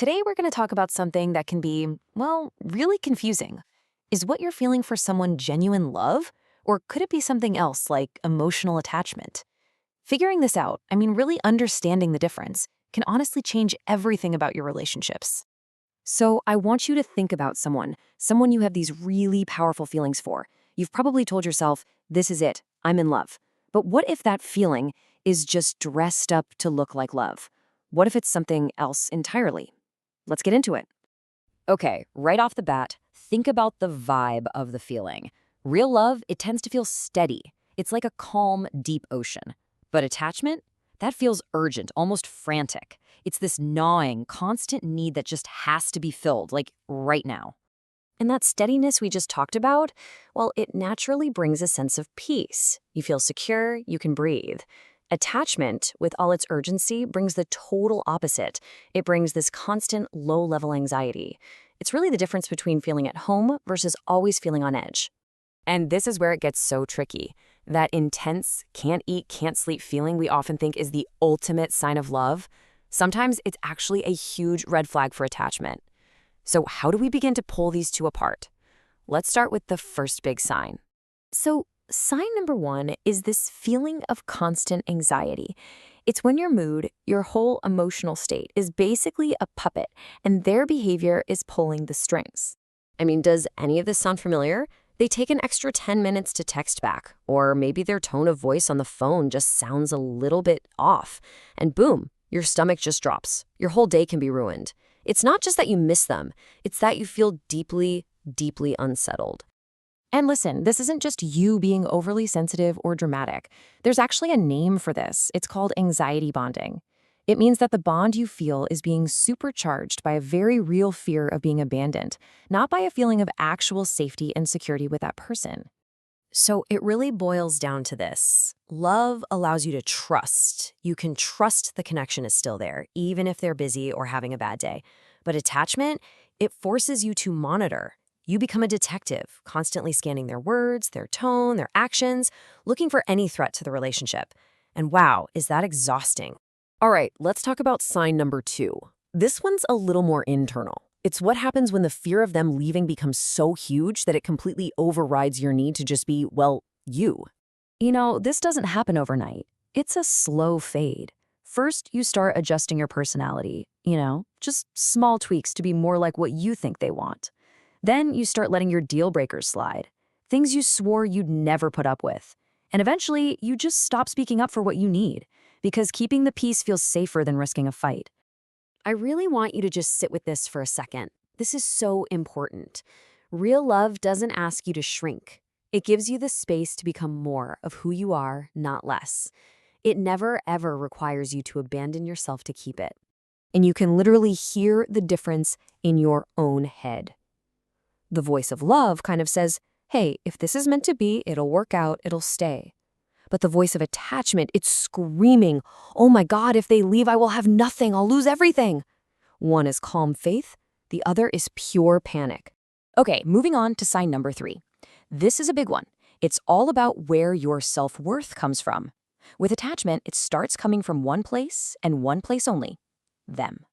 Today, we're going to talk about something that can be, well, really confusing. Is what you're feeling for someone genuine love? Or could it be something else like emotional attachment? Figuring this out, really understanding the difference, can honestly change everything about your relationships. So, I want you to think about someone you have these really powerful feelings for. You've probably told yourself, this is it, I'm in love. But what if that feeling is just dressed up to look like love? What if it's something else entirely? Let's get into it. Okay, right off the bat, think about the vibe of the feeling. Real love, it tends to feel steady. It's like a calm, deep ocean. But attachment? That feels urgent, almost frantic. It's this gnawing, constant need that just has to be filled, like right now. And that steadiness we just talked about, well, it naturally brings a sense of peace. You feel secure, you can breathe. Attachment, with all its urgency, brings the total opposite. It brings this constant, low-level anxiety. It's really the difference between feeling at home versus always feeling on edge. And this is where it gets so tricky. That intense, can't eat, can't sleep feeling we often think is the ultimate sign of love. Sometimes it's actually a huge red flag for attachment. So how do we begin to pull these two apart? Let's start with the first big sign. So sign number one is this feeling of constant anxiety. It's when your mood, your whole emotional state, is basically a puppet, and their behavior is pulling the strings. Does any of this sound familiar? They take an extra 10 minutes to text back, or maybe their tone of voice on the phone just sounds a little bit off, and boom, your stomach just drops. Your whole day can be ruined. It's not just that you miss them, it's that you feel deeply, deeply unsettled. And listen, this isn't just you being overly sensitive or dramatic. There's actually a name for this. It's called anxiety bonding. It means that the bond you feel is being supercharged by a very real fear of being abandoned, not by a feeling of actual safety and security with that person. So it really boils down to this. Love allows you to trust. You can trust the connection is still there, even if they're busy or having a bad day. But attachment, it forces you to monitor. You become a detective, constantly scanning their words, their tone, their actions, looking for any threat to the relationship. And wow, is that exhausting. All right, let's talk about sign number two. This one's a little more internal. It's what happens when the fear of them leaving becomes so huge that it completely overrides your need to just be, well, you. This doesn't happen overnight. It's a slow fade. First, you start adjusting your personality, just small tweaks to be more like what you think they want. Then you start letting your deal breakers slide, things you swore you'd never put up with. And eventually, you just stop speaking up for what you need, because keeping the peace feels safer than risking a fight. I really want you to just sit with this for a second. This is so important. Real love doesn't ask you to shrink. It gives you the space to become more of who you are, not less. It never, ever requires you to abandon yourself to keep it. And you can literally hear the difference in your own head. The voice of love kind of says, hey, if this is meant to be, it'll work out, it'll stay. But the voice of attachment, it's screaming, oh my God, if they leave, I will have nothing, I'll lose everything. One is calm faith, the other is pure panic. Okay, moving on to sign number three. This is a big one. It's all about where your self-worth comes from. With attachment, it starts coming from one place and one place only, them.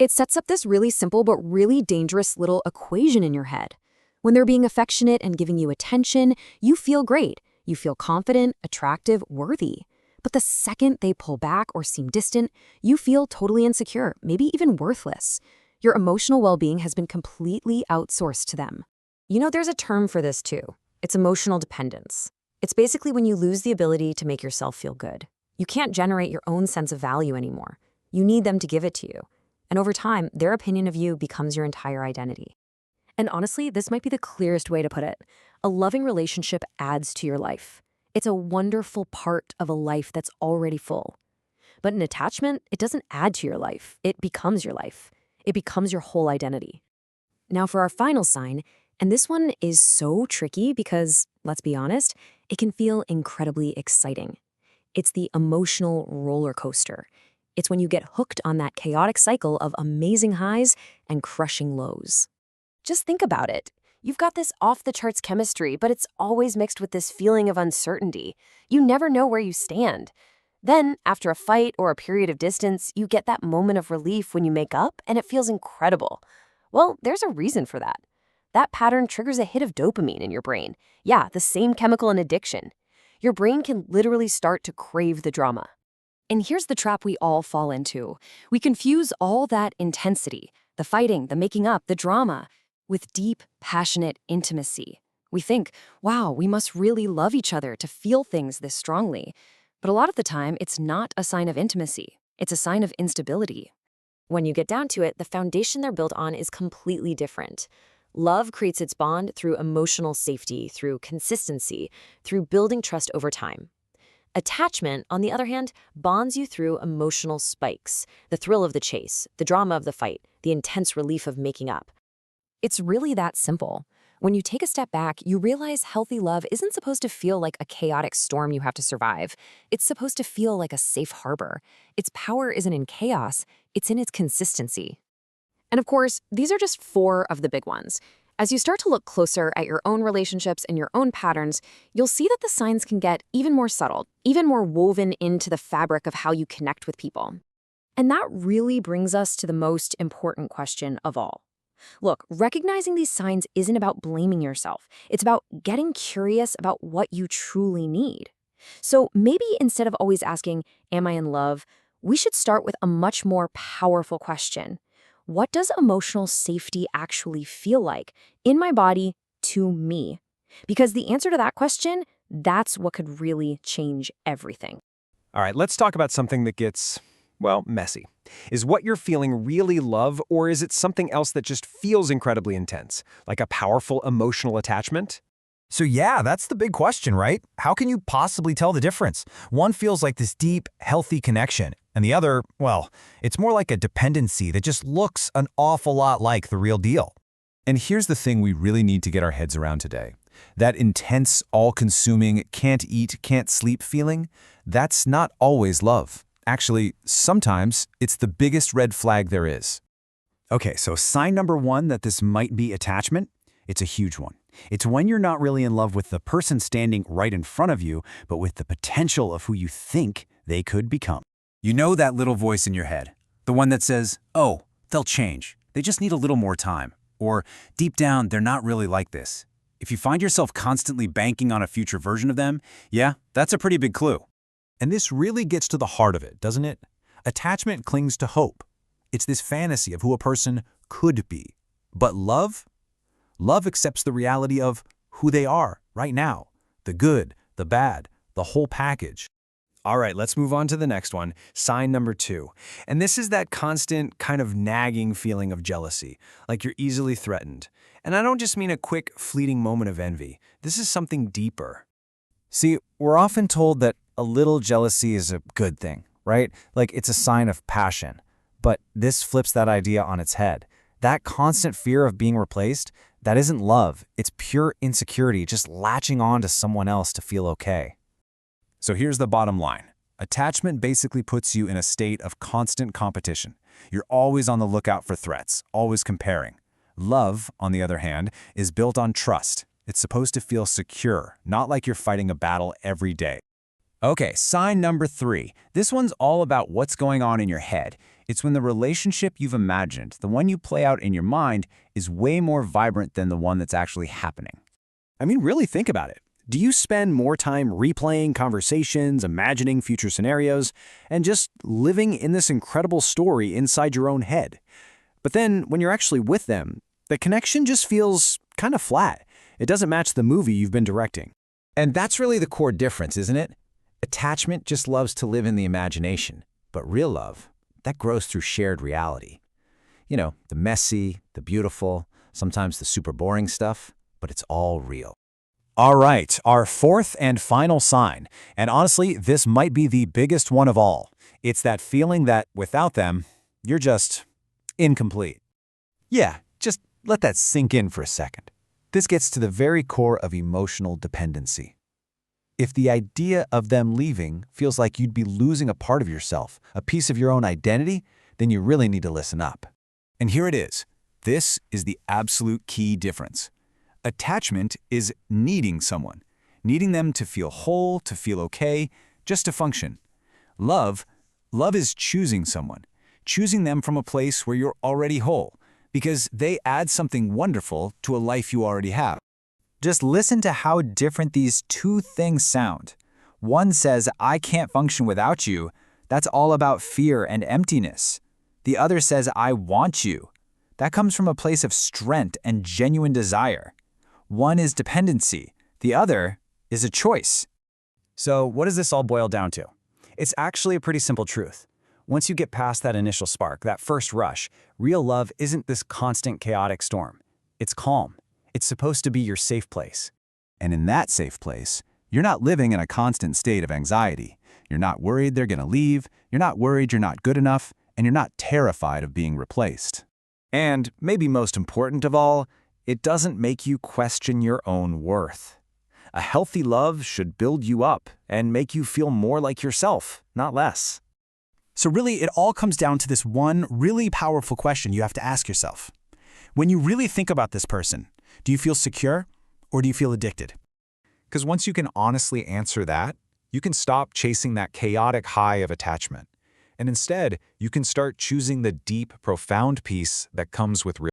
It sets up this really simple but really dangerous little equation in your head. When they're being affectionate and giving you attention, you feel great. You feel confident, attractive, worthy. But the second they pull back or seem distant, you feel totally insecure, maybe even worthless. Your emotional well-being has been completely outsourced to them. There's a term for this too. It's emotional dependence. It's basically when you lose the ability to make yourself feel good. You can't generate your own sense of value anymore. You need them to give it to you. And over time, their opinion of you becomes your entire identity. And honestly, this might be the clearest way to put it. A loving relationship adds to your life. It's a wonderful part of a life that's already full. But an attachment, it doesn't add to your life. It becomes your life. It becomes your whole identity. Now for our final sign, and this one is so tricky because, let's be honest, it can feel incredibly exciting. It's the emotional roller coaster. It's when you get hooked on that chaotic cycle of amazing highs and crushing lows. Just think about it. You've got this off-the-charts chemistry, but it's always mixed with this feeling of uncertainty. You never know where you stand. Then, after a fight or a period of distance, you get that moment of relief when you make up, and it feels incredible. Well, there's a reason for that. That pattern triggers a hit of dopamine in your brain. Yeah, the same chemical in addiction. Your brain can literally start to crave the drama. And here's the trap we all fall into. We confuse all that intensity, the fighting, the making up, the drama, with deep, passionate intimacy. We think, wow, we must really love each other to feel things this strongly. But a lot of the time, it's not a sign of intimacy. It's a sign of instability. When you get down to it, the foundation they're built on is completely different. Love creates its bond through emotional safety, through consistency, through building trust over time. Attachment, on the other hand, bonds you through emotional spikes, the thrill of the chase, the drama of the fight, the intense relief of making up. It's really that simple. When you take a step back, you realize healthy love isn't supposed to feel like a chaotic storm you have to survive. It's supposed to feel like a safe harbor. Its power isn't in chaos, it's in its consistency. And of course, these are just 4 of the big ones. As you start to look closer at your own relationships and your own patterns, you'll see that the signs can get even more subtle, even more woven into the fabric of how you connect with people. And that really brings us to the most important question of all. Look, recognizing these signs isn't about blaming yourself. It's about getting curious about what you truly need. So maybe instead of always asking, am I in love, we should start with a much more powerful question. What does emotional safety actually feel like in my body to me? Because the answer to that question, that's what could really change everything. All right, let's talk about something that gets, well, messy. Is what you're feeling really love, or is it something else that just feels incredibly intense, like a powerful emotional attachment? So yeah, that's the big question, right? How can you possibly tell the difference? One feels like this deep, healthy connection, and the other, well, it's more like a dependency that just looks an awful lot like the real deal. And here's the thing we really need to get our heads around today. That intense, all-consuming, can't eat, can't sleep feeling, that's not always love. Actually, sometimes it's the biggest red flag there is. Okay, so sign number 1 that this might be attachment, it's a huge one. It's when you're not really in love with the person standing right in front of you, but with the potential of who you think they could become. You know that little voice in your head, the one that says, oh, they'll change. They just need a little more time. Or, deep down, they're not really like this. If you find yourself constantly banking on a future version of them, yeah, that's a pretty big clue. And this really gets to the heart of it, doesn't it? Attachment clings to hope. It's this fantasy of who a person could be. But love? Love accepts the reality of who they are right now. The good, the bad, the whole package. All right, let's move on to the next one, sign number 2. And this is that constant kind of nagging feeling of jealousy, like you're easily threatened. And I don't just mean a quick, fleeting moment of envy. This is something deeper. See, we're often told that a little jealousy is a good thing, right? Like it's a sign of passion. But this flips that idea on its head. That constant fear of being replaced, that isn't love. It's pure insecurity, just latching on to someone else to feel okay. So here's the bottom line. Attachment basically puts you in a state of constant competition. You're always on the lookout for threats, always comparing. Love, on the other hand, is built on trust. It's supposed to feel secure, not like you're fighting a battle every day. Okay, sign number 3. This one's all about what's going on in your head. It's when the relationship you've imagined, the one you play out in your mind, is way more vibrant than the one that's actually happening. I mean, really think about it. Do you spend more time replaying conversations, imagining future scenarios, and just living in this incredible story inside your own head? But then, when you're actually with them, the connection just feels kind of flat. It doesn't match the movie you've been directing. And that's really the core difference, isn't it? Attachment just loves to live in the imagination, but real love, that grows through shared reality. You know, the messy, the beautiful, sometimes the super boring stuff, but it's all real. All right, our 4th and final sign, and honestly, this might be the biggest one of all. It's that feeling that, without them, you're just incomplete. Yeah, just let that sink in for a second. This gets to the very core of emotional dependency. If the idea of them leaving feels like you'd be losing a part of yourself, a piece of your own identity, then you really need to listen up. And here it is. This is the absolute key difference. Attachment is needing someone, needing them to feel whole, to feel okay, just to function. Love is choosing someone, choosing them from a place where you're already whole, because they add something wonderful to a life you already have. Just listen to how different these two things sound. One says, I can't function without you. That's all about fear and emptiness. The other says, I want you. That comes from a place of strength and genuine desire. One is dependency. The other is a choice. So what does this all boil down to? It's actually a pretty simple truth. Once you get past that initial spark, that first rush, real love isn't this constant chaotic storm. It's calm. It's supposed to be your safe place. And in that safe place, you're not living in a constant state of anxiety. You're not worried they're going to leave. You're not worried you're not good enough. And you're not terrified of being replaced. And maybe most important of all, it doesn't make you question your own worth. A healthy love should build you up and make you feel more like yourself, not less. So really, it all comes down to this one really powerful question you have to ask yourself. When you really think about this person, do you feel secure or do you feel addicted? Because once you can honestly answer that, you can stop chasing that chaotic high of attachment. And instead, you can start choosing the deep, profound peace that comes with real